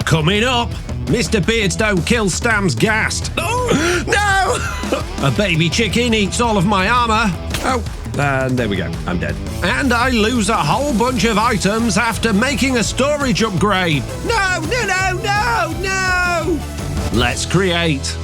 Coming up, Mr. Beardstone kills Stam's ghast. Oh, no! A baby chicken eats all of my armor. Oh, and there we go. I'm dead. And I lose a whole bunch of items after making a storage upgrade. No, no, no, no, no! Let's create.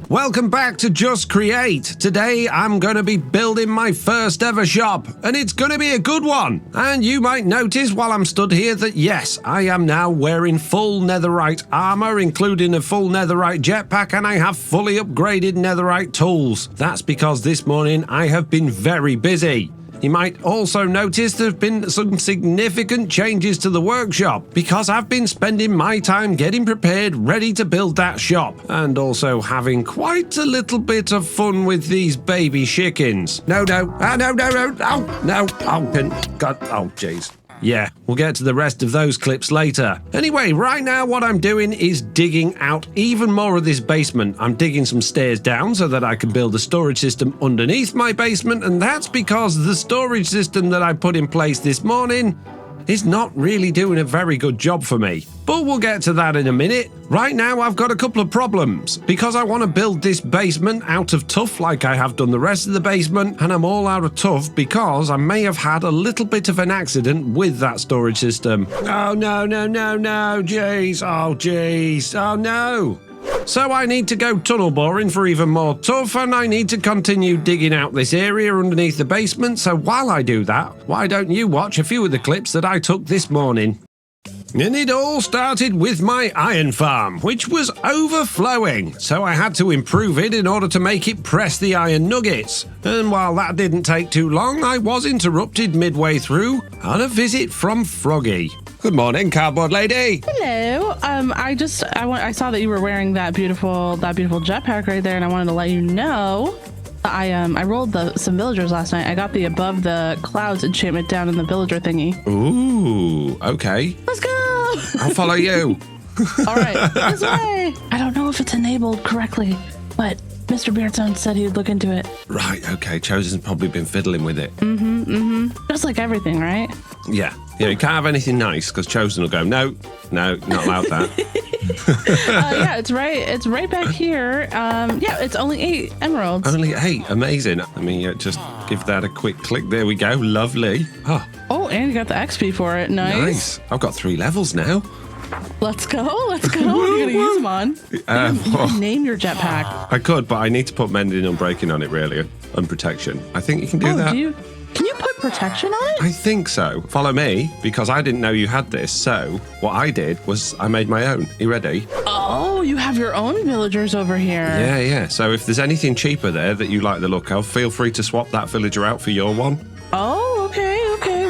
Welcome back to Just Create. Today I'm going to be building my first ever shop, and it's going to be a good one. And you might notice while I'm stood here that yes, I am now wearing full netherite armor, including a full netherite jetpack, and I have fully upgraded netherite tools. That's because this morning I have been very busy. You might also notice there have been some significant changes to the workshop because I've been spending my time getting prepared, ready to build that shop, and also having quite a little bit of fun with these baby chickens. No, no, no, God, oh, jeez. Yeah, we'll get to the rest of those clips later. Anyway, right now what I'm doing is digging out even more of this basement. I'm digging some stairs down so that I can build a storage system underneath my basement, and that's because the storage system that I put in place this morning is not really doing a very good job for me. But we'll get to that in a minute. Right now I've got a couple of problems because I want to build this basement out of tuff like I have done the rest of the basement, and I'm all out of tuff because I may have had a little bit of an accident with that storage system. Oh no, no, no, no, jeez, oh jeez, oh no. So I need to go tunnel boring for even more tuff, and I need to continue digging out this area underneath the basement. So while I do that, why don't you watch a few of the clips that I took this morning? And it all started with my iron farm, which was overflowing, so I had to improve it in order to make it press the iron nuggets. And while that didn't take too long, I was interrupted midway through on a visit from Froggy. Good morning, cardboard lady. Hello. I saw that you were wearing that beautiful jetpack right there, and I wanted to let you know I rolled some villagers last night. I got the above the clouds enchantment down in the villager thingy. Ooh, okay. Let's go. I'll follow you. All right, this way. I don't know if it's enabled correctly, but Mr. Beardstone said he'd look into it. Right, okay. Chosen's probably been fiddling with it. Just like everything, right? Yeah, you can't have anything nice because Chosen will go, no, not allowed that. Yeah, it's right back here. Yeah, it's only 8 emeralds. Only 8, amazing. Let me just give that a quick click. There we go, lovely. Oh, and you got the XP for it. Nice. I've got 3 levels now. Let's go. What are you going to use them on? You can name your jetpack. I could, but I need to put mending and breaking on it, really, and protection. I think you can do that. Can you put protection on it? I think so. Follow me, because I didn't know you had this. So what I did was I made my own. You ready? Oh, you have your own villagers over here. Yeah. So if there's anything cheaper there that you like the look of, feel free to swap that villager out for your one. Oh, okay.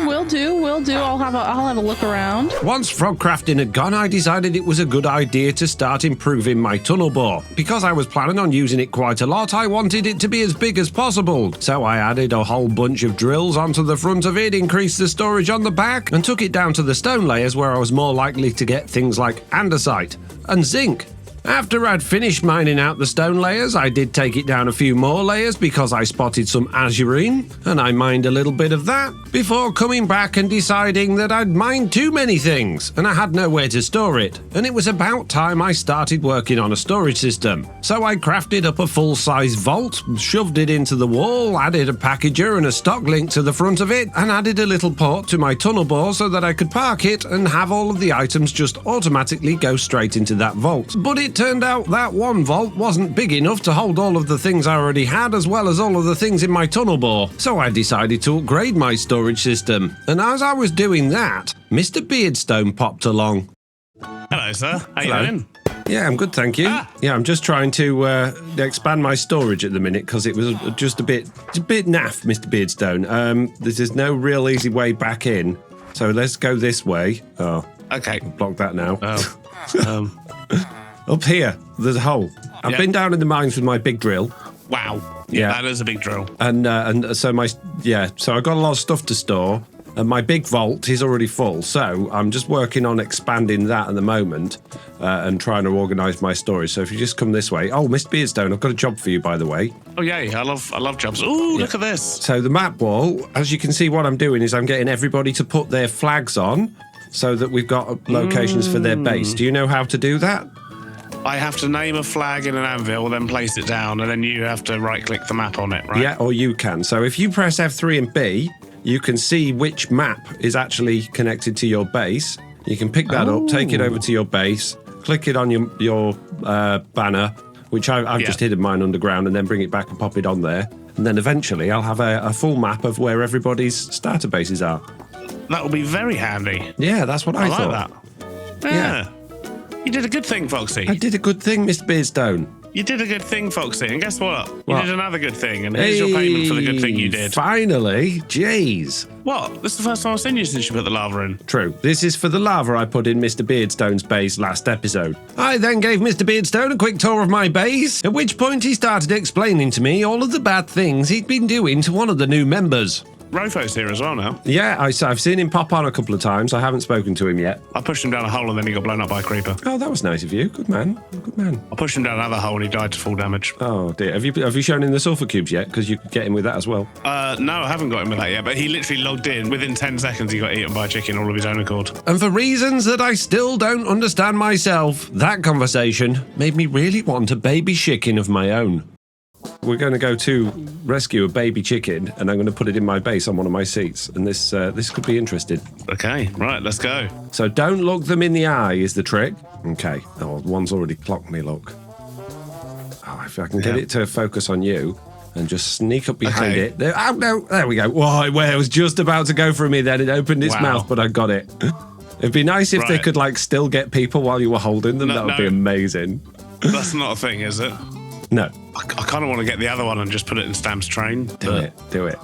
Will do. I'll have a look around. Once frog crafting had gone, I decided it was a good idea to start improving my tunnel bore. Because I was planning on using it quite a lot, I wanted it to be as big as possible. So I added a whole bunch of drills onto the front of it, increased the storage on the back, and took it down to the stone layers where I was more likely to get things like andesite and zinc. After I'd finished mining out the stone layers, I did take it down a few more layers because I spotted some azurine, and I mined a little bit of that before coming back and deciding that I'd mined too many things and I had nowhere to store it. And it was about time I started working on a storage system. So I crafted up a full-size vault, shoved it into the wall, added a packager and a stock link to the front of it, and added a little port to my tunnel bore so that I could park it and have all of the items just automatically go straight into that vault. But it turned out that one vault wasn't big enough to hold all of the things I already had as well as all of the things in my tunnel bore. So I decided to upgrade my storage system. And as I was doing that, Mr. Beardstone popped along. Hello, sir. How you doing? Yeah, I'm good, thank you. Yeah, I'm just trying to expand my storage at the minute because it was just a bit naff, Mr. Beardstone. There's no real easy way back in. So let's go this way. Oh, okay. I'll block that now. Oh. Up here, there's a hole. I've been down in the mines with my big drill. Wow. Yeah, that is a big drill. And so I got a lot of stuff to store. And my big vault is already full, so I'm just working on expanding that at the moment and trying to organise my storage. So if you just come this way. Oh, Mr. Beardstone, I've got a job for you, by the way. Oh, yay. I love jobs. Ooh, look at this. So the map wall, as you can see, what I'm doing is I'm getting everybody to put their flags on so that we've got locations for their base. Do you know how to do that? I have to name a flag in an anvil, then place it down, and then you have to right-click the map on it, right? Yeah, or you can. So if you press F3 and B, you can see which map is actually connected to your base. You can pick that up, take it over to your base, click it on your banner, which I've just hidden mine underground, and then bring it back and pop it on there. And then eventually I'll have a full map of where everybody's starter bases are. That will be very handy. Yeah, that's what I thought. like that. Yeah. You did a good thing, Foxy. I did a good thing, Mr. Beardstone. You did a good thing, Foxy. And guess what? You did another good thing. And here's your payment for the good thing you did. Finally. Jeez. What? This is the first time I've seen you since you put the lava in. True. This is for the lava I put in Mr. Beardstone's base last episode. I then gave Mr. Beardstone a quick tour of my base, at which point he started explaining to me all of the bad things he'd been doing to one of the new members. Rofo's here as well now. Yeah, I've seen him pop on a couple of times. I haven't spoken to him yet. I pushed him down a hole and then he got blown up by a creeper. Oh, that was nice of you. Good man. Good man. I pushed him down another hole and he died to full damage. Oh, dear. Have you shown him the sulfur cubes yet? Because you could get him with that as well. No, I haven't got him with that yet, but he literally logged in. Within 10 seconds, he got eaten by a chicken all of his own accord. And for reasons that I still don't understand myself, that conversation made me really want a baby chicken of my own. We're going to go to rescue a baby chicken, and I'm going to put it in my base on one of my seats. And this could be interesting. Okay, right, let's go. So don't look them in the eye is the trick. Okay. Oh, one's already clocked me, look. Oh, if I can get it to focus on you and just sneak up behind it. There, oh, no, there we go. Whoa, it was just about to go for me then. It opened its mouth, but I got it. It'd be nice if they could, still get people while you were holding them. That would be amazing. That's not a thing, is it? No. I kind of want to get the other one and just put it in Stam's train. Do it. Do it,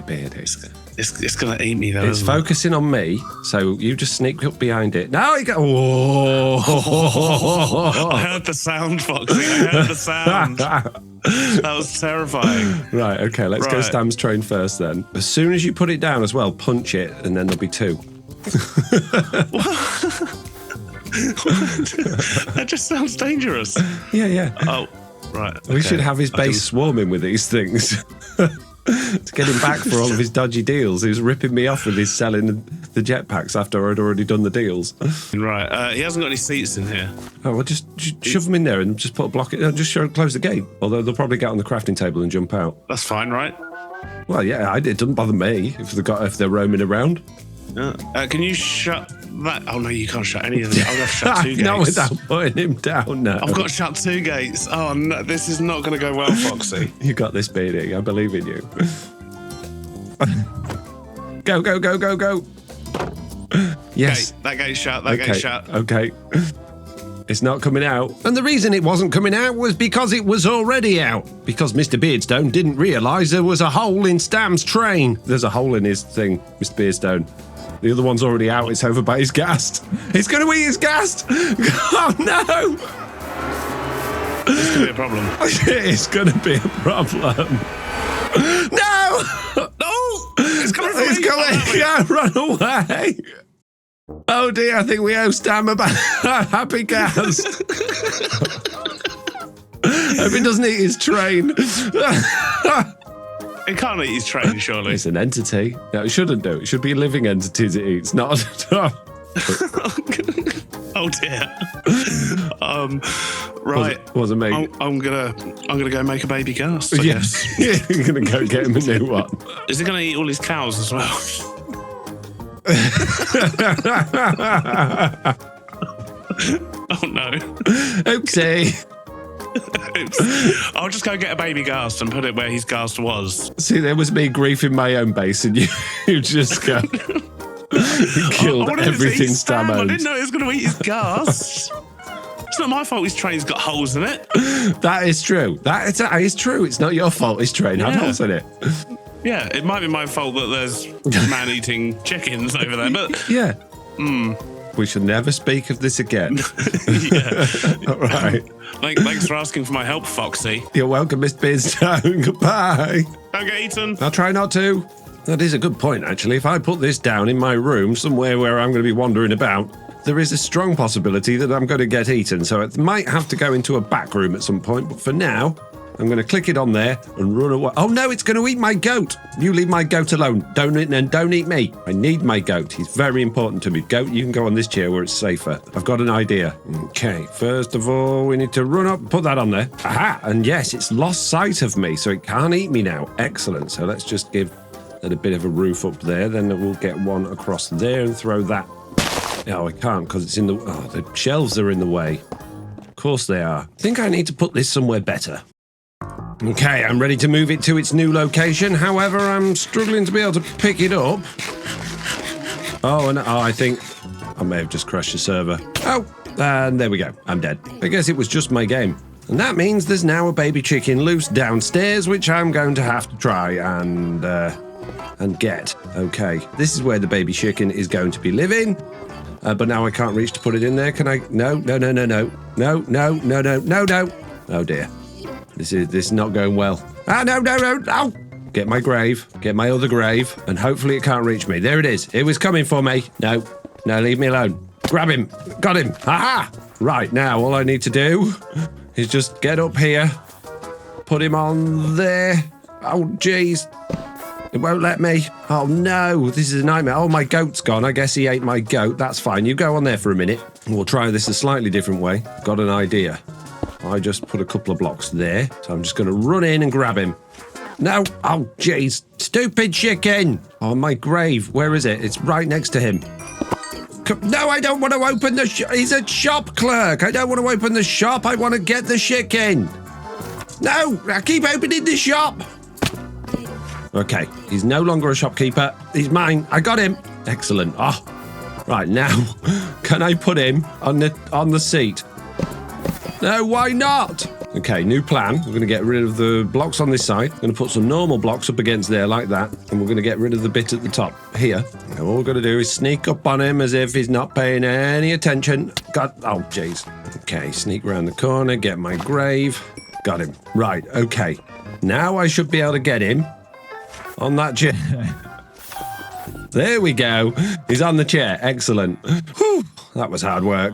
Beardy. It's going to eat me, though. It's focusing on me, so you just sneak up behind it. Now you go. Whoa! I heard the sound, Foxy. I heard the sound. That was terrifying. Right, okay, let's go Stam's train first then. As soon as you put it down as well, punch it, and then there'll be two. That just sounds dangerous. Yeah. Oh, right. We should have his base swarming with these things. To get him back for all of his dodgy deals. He was ripping me off with his selling the jetpacks after I'd already done the deals. Right. He hasn't got any seats in here. Oh, well, just shove them in there and just put a block. Just close the gate. Although they'll probably get on the crafting table and jump out. That's fine, right? Well, yeah, it doesn't bother me if they're roaming around. Can you shut that? Oh no, you can't shut any of them. I've got to shut 2 gates. Not without putting him down. No, I've got to shut 2 gates. Oh no, this is not going to go well, Foxy. You got this, Beardy. I believe in you. Go! Yes, that gate's shut. That gate's shut. Okay. It's not coming out. And the reason it wasn't coming out was because it was already out. Because Mr. Beardstone didn't realise there was a hole in Stam's train. There's a hole in his thing, Mr. Beardstone. The other one's already out. It's over by his gas. It's going to eat his gas. Oh, no. It's going to be a problem. It's going to be a problem. No. No. It's coming. It's coming. Yeah, run away. Oh dear, I think we owe Stam a happy gas. Hope it doesn't eat his train. It can't eat his train, surely. It's an entity. No, it shouldn't do. It should be living entities it eats, not... Oh dear. Right. Wasn't me. I'm gonna go make a baby gas. Yes. You're gonna go get him a new one. Is it gonna eat all his cows as well? Oh no. Oopsie. Oops. I'll just go get a baby ghast and put it where his ghast was. See, there was me griefing my own base and you just go... You killed everything Stam owned. I didn't know it was going to eat his ghast. It's not my fault his train's got holes in it. That is true. That is true. It's not your fault his train had holes in it. Yeah, it might be my fault that there's man-eating chickens over there, but... Yeah. We should never speak of this again. Yeah. All right. Thanks for asking for my help, Foxy. You're welcome, Mr. Beardstone. Goodbye. Don't get eaten. I'll try not to. That is a good point, actually. If I put this down in my room, somewhere where I'm going to be wandering about, there is a strong possibility that I'm going to get eaten, so it might have to go into a back room at some point. But for now, I'm going to click it on there and run away. Oh no, it's going to eat my goat. You leave my goat alone. Don't eat me. I need my goat. He's very important to me. Goat, you can go on this chair where it's safer. I've got an idea. Okay, first of all, we need to run up, put that on there. Aha, and yes, it's lost sight of me, so it can't eat me now. Excellent. So let's just give it a bit of a roof up there. Then we'll get one across there and throw that. Oh, I can't because it's in the... Oh, the shelves are in the way. Of course they are. I think I need to put this somewhere better. Okay, I'm ready to move it to its new location. However, I'm struggling to be able to pick it up. I think I may have just crashed the server. Oh, and there we go. I'm dead. I guess it was just my game. And that means there's now a baby chicken loose downstairs, which I'm going to have to try and get. Okay, this is where the baby chicken is going to be living. But now I can't reach to put it in there. Can I? No. Oh dear. This is not going well. No. Get my grave. Get my other grave. And hopefully it can't reach me. There it is. It was coming for me. No, leave me alone. Grab him. Got him. Aha! Right, now all I need to do is just get up here. Put him on there. Oh, jeez. It won't let me. Oh, no. This is a nightmare. Oh, my goat's gone. I guess he ate my goat. That's fine. You go on there for a minute. We'll try this a slightly different way. Got an idea. I just put a couple of blocks there. So I'm just going to run in and grab him. No. Oh, jeez. Stupid chicken. Oh, my grave. Where is it? It's right next to him. No, I don't want to open the shop. He's a shop clerk. I don't want to open the shop. I want to get the chicken. No, I keep opening the shop. Okay, he's no longer a shopkeeper. He's mine. I got him. Excellent. Oh, right now, can I put him on the seat? No, why not? Okay, new plan. We're going to get rid of the blocks on this side. We're going to put some normal blocks up against there like that. And we're going to get rid of the bit at the top here. And all we're going to do is sneak up on him as if he's not paying any attention. God, oh, jeez. Okay, sneak around the corner, get my grave. Got him. Right, okay. Now I should be able to get him on that chair. There we go. He's on the chair. Excellent. Whew, that was hard work.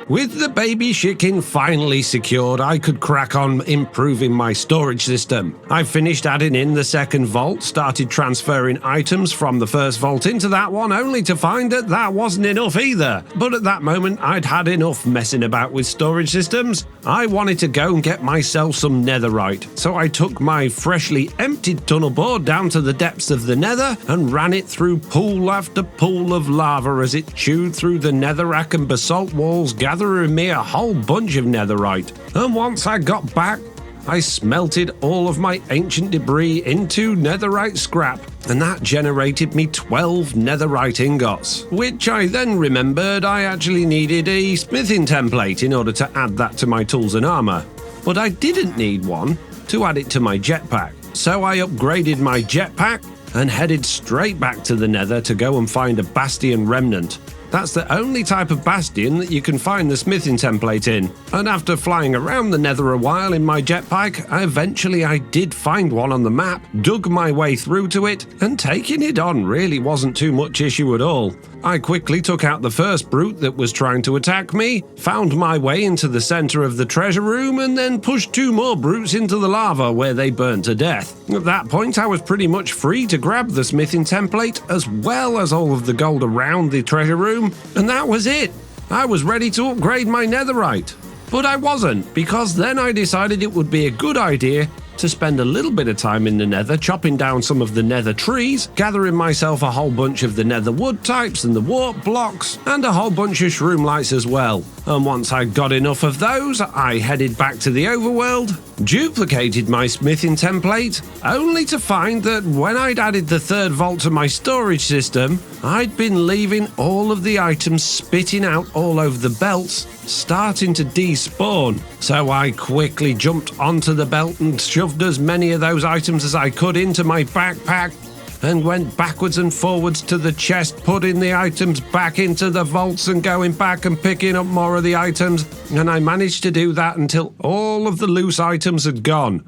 With the baby chicken finally secured, I could crack on improving my storage system. I finished adding in the second vault, started transferring items from the first vault into that one, only to find that wasn't enough either. But at that moment, I'd had enough messing about with storage systems. I wanted to go and get myself some netherite, so I took my freshly emptied tunnel board down to the depths of the nether and ran it through pool after pool of lava as it chewed through the netherrack and basalt walls, gathering me a whole bunch of netherite. And once I got back, I smelted all of my ancient debris into netherite scrap, and that generated me 12 netherite ingots, which I then remembered I actually needed a smithing template in order to add that to my tools and armor. But I didn't need one to add it to my jetpack, so I upgraded my jetpack and headed straight back to the nether to go and find a bastion remnant. That's the only type of bastion that you can find the smithing template in. And after flying around the nether a while in my jetpack, I did find one on the map, dug my way through to it, and taking it on really wasn't too much issue at all. I quickly took out the first brute that was trying to attack me, found my way into the center of the treasure room, and then pushed 2 more brutes into the lava where they burned to death. At that point, I was pretty much free to grab the smithing template as well as all of the gold around the treasure room, and that was it. I was ready to upgrade my netherite. But I wasn't, because then I decided it would be a good idea to spend a little bit of time in the nether chopping down some of the nether trees, gathering myself a whole bunch of the nether wood types and the warp blocks, and a whole bunch of shroom lights as well. And once I got enough of those, I headed back to the overworld, duplicated my smithing template, only to find that when I'd added the third vault to my storage system, I'd been leaving all of the items spitting out all over the belts, starting to despawn. So I quickly jumped onto the belt and shoved as many of those items as I could into my backpack and went backwards and forwards to the chest, putting the items back into the vaults and going back and picking up more of the items. And I managed to do that until all of the loose items had gone.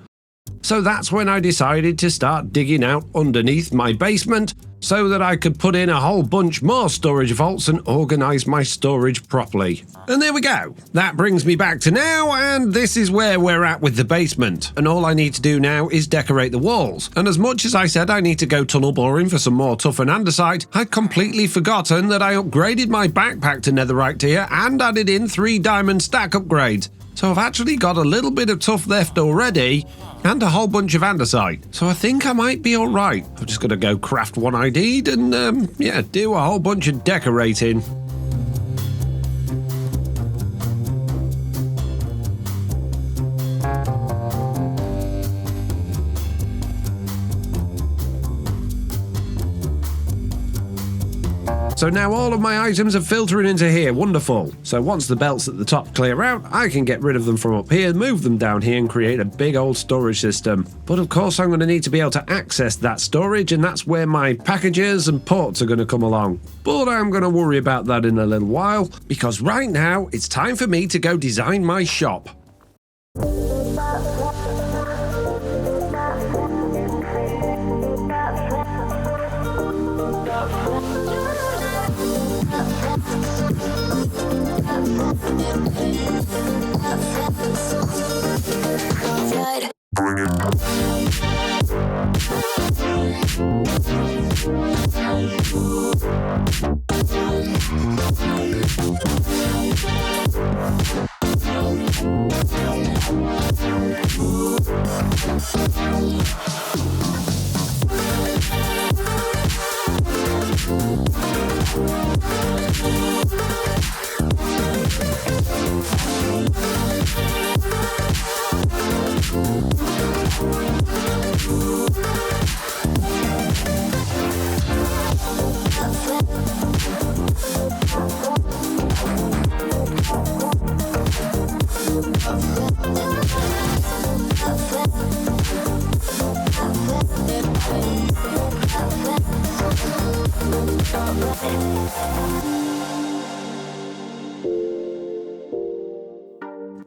So that's when I decided to start digging out underneath my basement so that I could put in a whole bunch more storage vaults and organize my storage properly. And there we go. That brings me back to now, and this is where we're at with the basement. And all I need to do now is decorate the walls. And as much as I said I need to go tunnel boring for some more tough and andesite, I'd completely forgotten that I upgraded my backpack to netherite tier and added in 3 diamond stack upgrades. So I've actually got a little bit of tough left already and a whole bunch of andesite. So I think I might be alright. I'm just going to go craft one I need and do a whole bunch of decorating. So now all of my items are filtering into here, wonderful. So once the belts at the top clear out, I can get rid of them from up here, move them down here and create a big old storage system. But of course I'm going to need to be able to access that storage, and that's where my packages and ports are going to come along. But I'm going to worry about that in a little while, because right now it's time for me to go design my shop.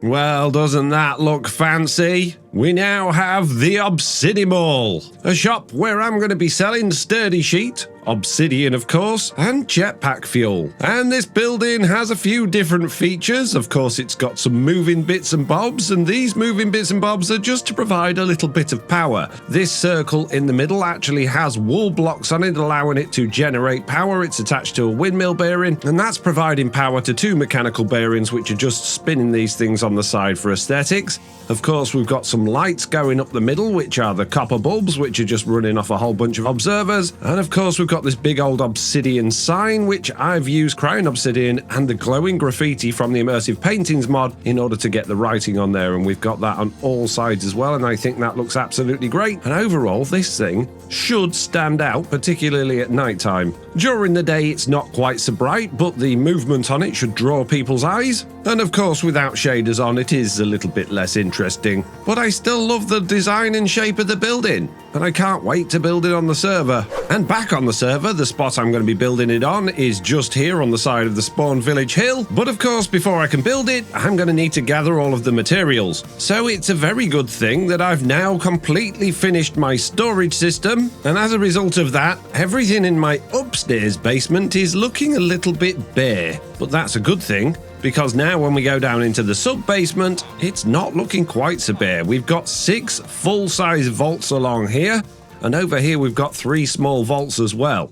Well, doesn't that look fancy? We now have the Obsidian Mall, a shop where I'm going to be selling sturdy sheet, obsidian of course, and jetpack fuel. And this building has a few different features. Of course, it's got some moving bits and bobs, and these moving bits and bobs are just to provide a little bit of power. This circle in the middle actually has wool blocks on it, allowing it to generate power. It's attached to a windmill bearing, and that's providing power to 2 mechanical bearings, which are just spinning these things on the side for aesthetics. Of course, we've got some lights going up the middle, which are the copper bulbs, which are just running off a whole bunch of observers. And of course, we've got this big old obsidian sign, which I've used crying obsidian and the glowing graffiti from the immersive paintings mod in order to get the writing on there. And we've got that on all sides as well, and I think that looks absolutely great. And overall, this thing should stand out, particularly at night time. During the day, it's not quite so bright, but the movement on it should draw people's eyes. And of course, without shaders on, it is a little bit less interesting. But I still love the design and shape of the building, and I can't wait to build it on the server. And back on the server, the spot I'm going to be building it on is just here on the side of the spawn village hill. But of course, before I can build it, I'm going to need to gather all of the materials. So it's a very good thing that I've now completely finished my storage system, and as a result of that, everything in my upstairs basement is looking a little bit bare. But that's a good thing, because now when we go down into the sub-basement, it's not looking quite so bare. We've got 6 full-size vaults along here, and over here we've got 3 small vaults as well.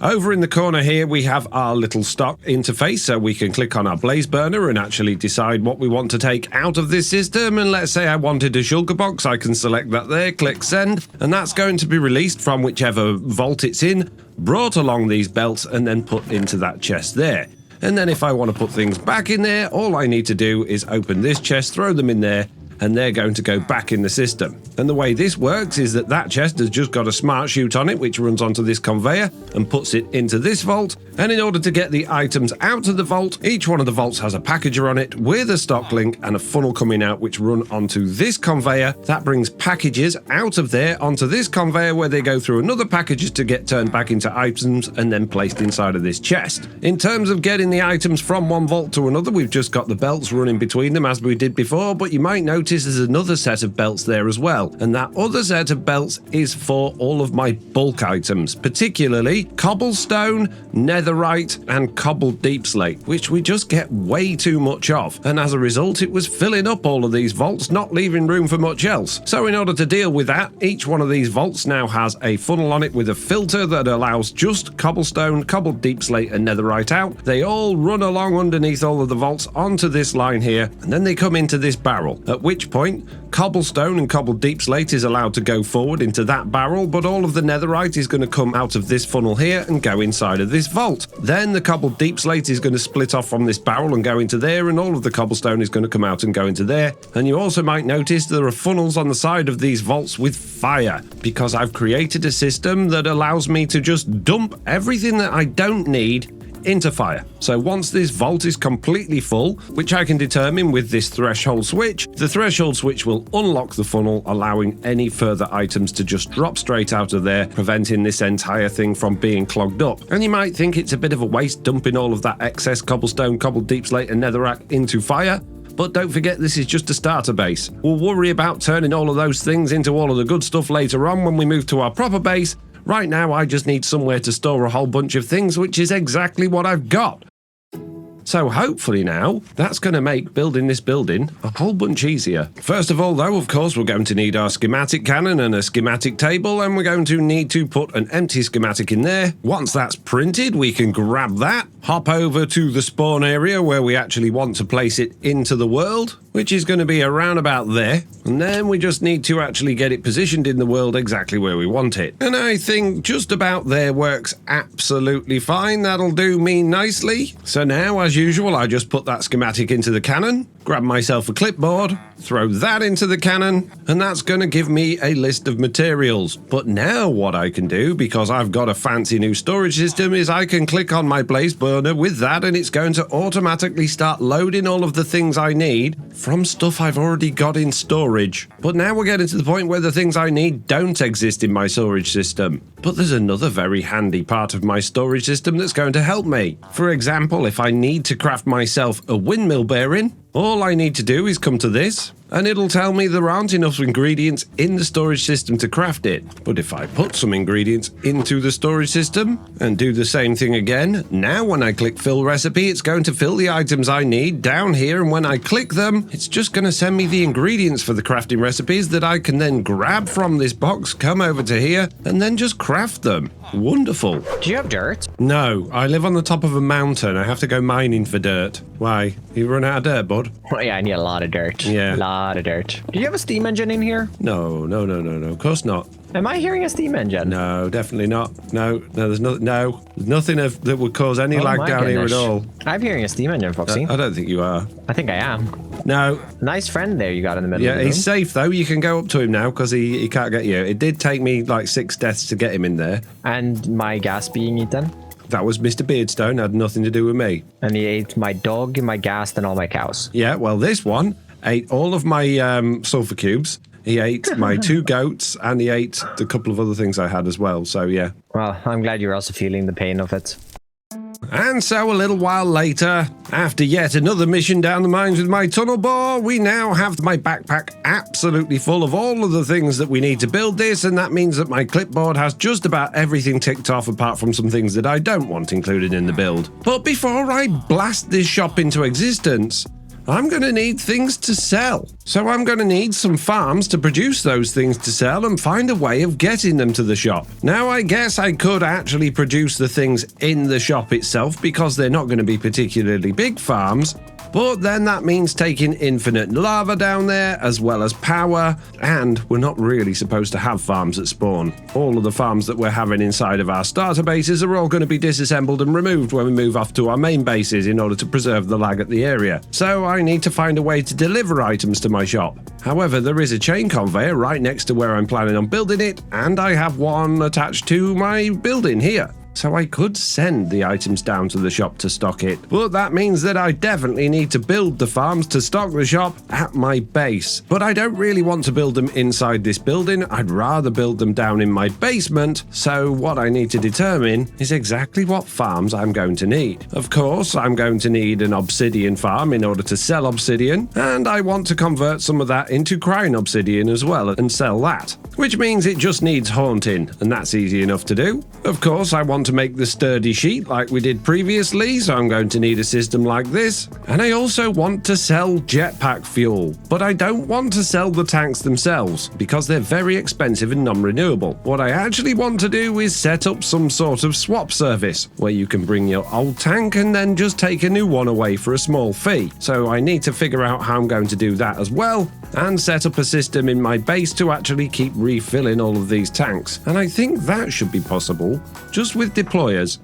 Over in the corner here, we have our little stock interface, so we can click on our blaze burner and actually decide what we want to take out of this system. And let's say I wanted a shulker box, I can select that there, click send, and that's going to be released from whichever vault it's in, brought along these belts, and then put into that chest there. And then if I want to put things back in there, all I need to do is open this chest, throw them in there, and they're going to go back in the system. And the way this works is that that chest has just got a smart chute on it, which runs onto this conveyor and puts it into this vault. And in order to get the items out of the vault, each one of the vaults has a packager on it with a stock link and a funnel coming out, which run onto this conveyor. That brings packages out of there onto this conveyor, where they go through another packages to get turned back into items and then placed inside of this chest. In terms of getting the items from one vault to another, we've just got the belts running between them as we did before, but you might notice there's another set of belts there as well. well. And that other set of belts is for all of my bulk items, particularly cobblestone, netherite, and cobbled deep slate, which we just get way too much of. And as a result, it was filling up all of these vaults, not leaving room for much else. So in order to deal with that, each one of these vaults now has a funnel on it with a filter that allows just cobblestone, cobbled deep slate, and netherite out. They all run along underneath all of the vaults onto this line here, and then they come into this barrel, at which point cobblestone and cobbled deep slate is allowed to go forward into that barrel, but all of the netherite is going to come out of this funnel here and go inside of this vault. Then the cobbled deep slate is going to split off from this barrel and go into there, and all of the cobblestone is going to come out and go into there. And you also might notice there are funnels on the side of these vaults with fire, because I've created a system that allows me to just dump everything that I don't need into fire. So once this vault is completely full, which I can determine with this threshold switch, the threshold switch will unlock the funnel, allowing any further items to just drop straight out of there, preventing this entire thing from being clogged up. And you might think it's a bit of a waste dumping all of that excess cobblestone, cobbled deep slate, and netherrack into fire. But don't forget, this is just a starter base. We'll worry about turning all of those things into all of the good stuff later on when we move to our proper base. Right now, I just need somewhere to store a whole bunch of things, which is exactly what I've got. So hopefully now, that's going to make building this building a whole bunch easier. First of all, though, of course, we're going to need our schematic cannon and a schematic table, and we're going to need to put an empty schematic in there. Once that's printed, we can grab that, hop over to the spawn area where we actually want to place it into the world, which is going to be around about there. And then we just need to actually get it positioned in the world exactly where we want it. And I think just about there works absolutely fine. That'll do me nicely. So now, as usual, I just put that schematic into the cannon, grab myself a clipboard, throw that into the cannon, and that's going to give me a list of materials. But now what I can do, because I've got a fancy new storage system, is I can click on my blaze burner with that, and it's going to automatically start loading all of the things I need from stuff I've already got in storage. But now we're getting to the point where the things I need don't exist in my storage system. But there's another very handy part of my storage system that's going to help me. For example, if I need to craft myself a windmill bearing, all I need to do is come to this, and it'll tell me there aren't enough ingredients in the storage system to craft it. But if I put some ingredients into the storage system and do the same thing again, now when I click fill recipe, it's going to fill the items I need down here, and when I click them, it's just going to send me the ingredients for the crafting recipes that I can then grab from this box, come over to here, and then just craft them. Wonderful. Do you have dirt? No, I live on the top of a mountain. I have to go mining for dirt. Why? You run out of dirt, bud? Oh, yeah, I need a lot of dirt. Yeah. A lot of dirt. Do you have a steam engine in here? No. Of course not. Am I hearing a steam engine? No, definitely not. No, there's nothing that would cause any lag down here at all. I'm hearing a steam engine, Foxy. I don't think you are. I think I am. No. Nice friend there you got in the middle of the Yeah, room. he's safe though. You can go up to him now because he can't get you. It did take me like 6 deaths to get him in there. And my gas being eaten. That was MrBeardstone, had nothing to do with me. And he ate my dog, my gas, and all my cows. Yeah, well, this one ate all of my sulfur cubes. He ate my 2 goats, and he ate a couple of other things I had as well, so yeah. Well, I'm glad you're also feeling the pain of it. And so a little while later, after yet another mission down the mines with my tunnel bore, we now have my backpack absolutely full of all of the things that we need to build this, and that means that my clipboard has just about everything ticked off apart from some things that I don't want included in the build. But before I blast this shop into existence, I'm going to need things to sell. So I'm going to need some farms to produce those things to sell and find a way of getting them to the shop. Now, I guess I could actually produce the things in the shop itself because they're not going to be particularly big farms. But then that means taking infinite lava down there as well as power, and we're not really supposed to have farms that spawn. All of the farms that we're having inside of our starter bases are all going to be disassembled and removed when we move off to our main bases in order to preserve the lag at the area. So I need to find a way to deliver items to my shop. However, there is a chain conveyor right next to where I'm planning on building it, and I have one attached to my building here. so I could send the items down to the shop to stock it. But that means that I definitely need to build the farms to stock the shop at my base. But I don't really want to build them inside this building. I'd rather build them down in my basement. So what I need to determine is exactly what farms I'm going to need. Of course, I'm going to need an obsidian farm in order to sell obsidian, and I want to convert some of that into crying obsidian as well and sell that, which means it just needs haunting, and that's easy enough to do. Of course, I want to make the sturdy sheet like we did previously, so I'm going to need a system like this. And I also want to sell jetpack fuel, but I don't want to sell the tanks themselves because they're very expensive and non-renewable. What I actually want to do is set up some sort of swap service where you can bring your old tank and then just take a new one away for a small fee. So I need to figure out how I'm going to do that as well, and set up a system in my base to actually keep refilling all of these tanks. And I think that should be possible just with deployers.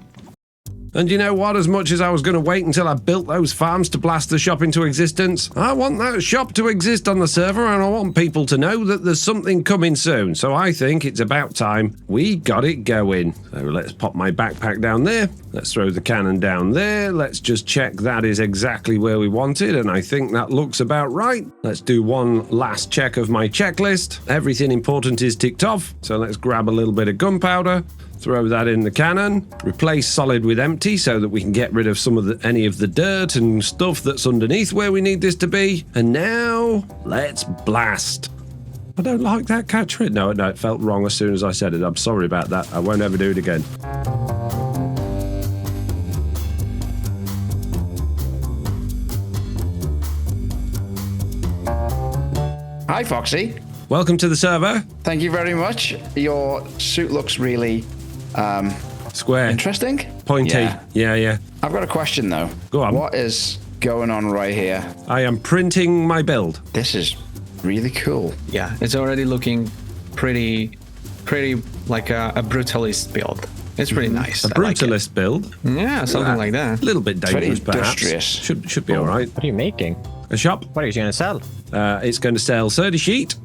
And you know what? As much as I was going to wait until I built those farms to blast the shop into existence, I want that shop to exist on the server, and I want people to know that there's something coming soon. So I think it's about time we got it going. So let's pop my backpack down there. Let's throw the cannon down there. Let's just check that is exactly where we wanted, and I think that looks about right. Let's do one last check of my checklist. Everything important is ticked off. So let's grab a little bit of gunpowder. Throw that in the cannon, replace solid with empty so that we can get rid of any of the dirt and stuff that's underneath where we need this to be. And now, let's blast. I don't like that catchphrase. No, it felt wrong as soon as I said it. I'm sorry about that. I won't ever do it again. Hi, Foxy. Welcome to the server. Thank you very much. Your suit looks really Square. interesting. Pointy. Yeah. I've got a question, though. Go on. What is going on right here? I am printing my build. This is really cool. Yeah, it's already looking pretty like a brutalist build. It's pretty nice. A brutalist build. Yeah, something like that. A little bit dangerous, Very perhaps. industrious. Should be all right. What are you making? A shop. What are you going to sell? It's going to sell sturdy sheet,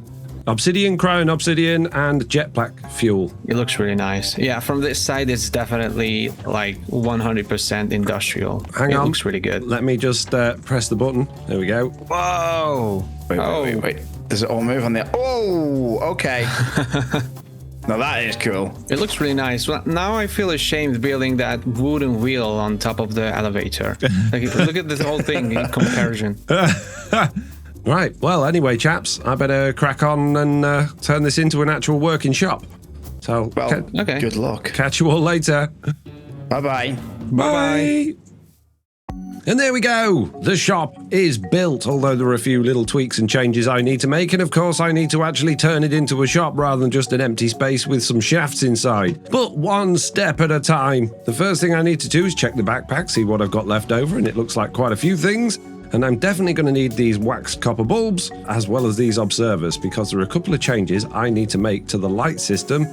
obsidian, crying obsidian, and jetpack fuel. It looks really nice. Yeah, from this side, it's definitely like 100% industrial. Hang on. It looks really good. Let me just press the button. There we go. Whoa! Wait. Does it all move on the... Oh, okay. Now that is cool. It looks really nice. Well, now I feel ashamed building that wooden wheel on top of the elevator. Like, look at this whole thing in comparison. Right. Well, anyway, chaps, I better crack on and turn this into an actual working shop. So, Well, Okay. good luck. catch you all later. Bye-bye. Bye. And there we go. The shop is built, although there are a few little tweaks and changes I need to make. And of course, I need to actually turn it into a shop rather than just an empty space with some shafts inside. But one step at a time. The first thing I need to do is check the backpack, see what I've got left over, and it looks like quite a few things. And I'm definitely going to need these waxed copper bulbs, as well as these observers, because there are a couple of changes I need to make to the light system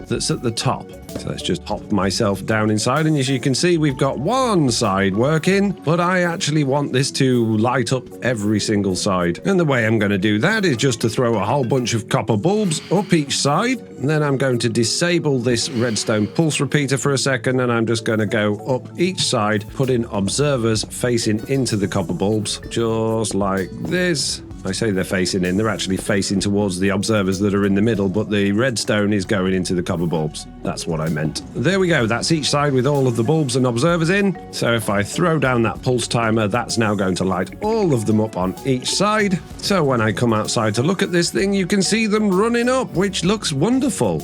that's at the top. So let's just hop myself down inside, and as you can see, we've got one side working, but I actually want this to light up every single side. And the way I'm going to do that is just to throw a whole bunch of copper bulbs up each side, and then I'm going to disable this redstone pulse repeater for a second, and I'm just going to go up each side, put in observers facing into the copper bulbs, just like this. I say they're facing in, they're actually facing towards the observers that are in the middle, but the redstone is going into the copper bulbs. That's what I meant. There we go, that's each side with all of the bulbs and observers in. So if I throw down that pulse timer, that's now going to light all of them up on each side. So when I come outside to look at this thing, you can see them running up, which looks wonderful.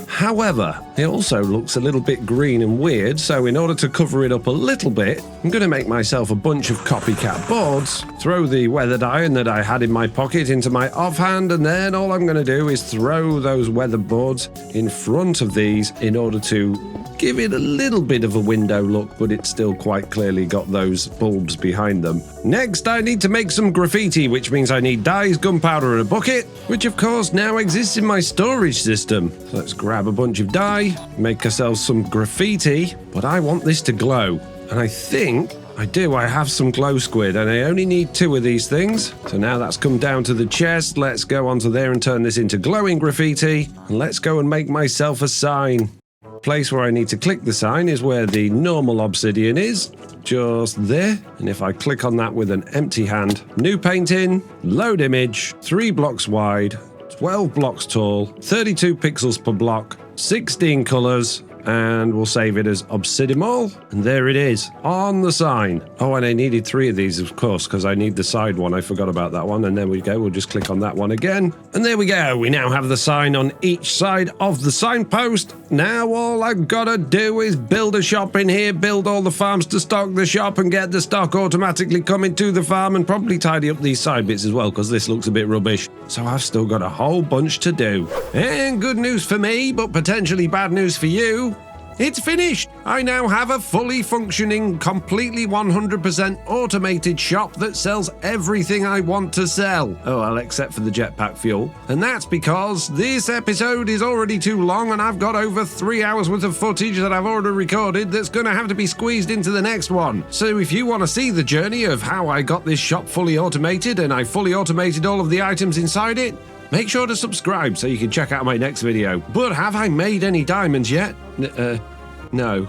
However, it also looks a little bit green and weird, so in order to cover it up a little bit, I'm going to make myself a bunch of copycat boards, throw the weathered iron that I had in my pocket into my offhand, and then all I'm going to do is throw those weathered boards in front of these in order to give it a little bit of a window look, but it's still quite clearly got those bulbs behind them. Next, I need to make some graffiti, which means I need dyes, gunpowder, and a bucket, which of course now exists in my storage system. So let's grab a bunch of dye, make ourselves some graffiti, but I want this to glow. And I think I have some glow squid, and I only need 2 of these things. So now that's come down to the chest, let's go onto there and turn this into glowing graffiti, and let's go and make myself a sign. place where I need to click the sign is where the normal obsidian is, just there. And if I click on that with an empty hand, new painting, load image, 3 blocks wide, 12 blocks tall, 32 pixels per block, 16 colors, and we'll save it as Obsidian Mall. And there it is on the sign. Oh, and I needed 3 of these, of course, because I need the side one. I forgot about that one. And there we go. We'll just click on that one again. And there we go. We now have the sign on each side of the signpost. Now all I've got to do is build a shop in here, build all the farms to stock the shop and get the stock automatically coming to the farm, and probably tidy up these side bits as well, because this looks a bit rubbish. So I've still got a whole bunch to do. And good news for me, but potentially bad news for you. It's finished! I now have a fully functioning, completely 100% automated shop that sells everything I want to sell. Oh, well, except for the jetpack fuel. And that's because this episode is already too long and I've got over 3 hours worth of footage that I've already recorded that's going to have to be squeezed into the next one. So if you want to see the journey of how I got this shop fully automated and I fully automated all of the items inside it, make sure to subscribe so you can check out my next video. But have I made any diamonds yet? No.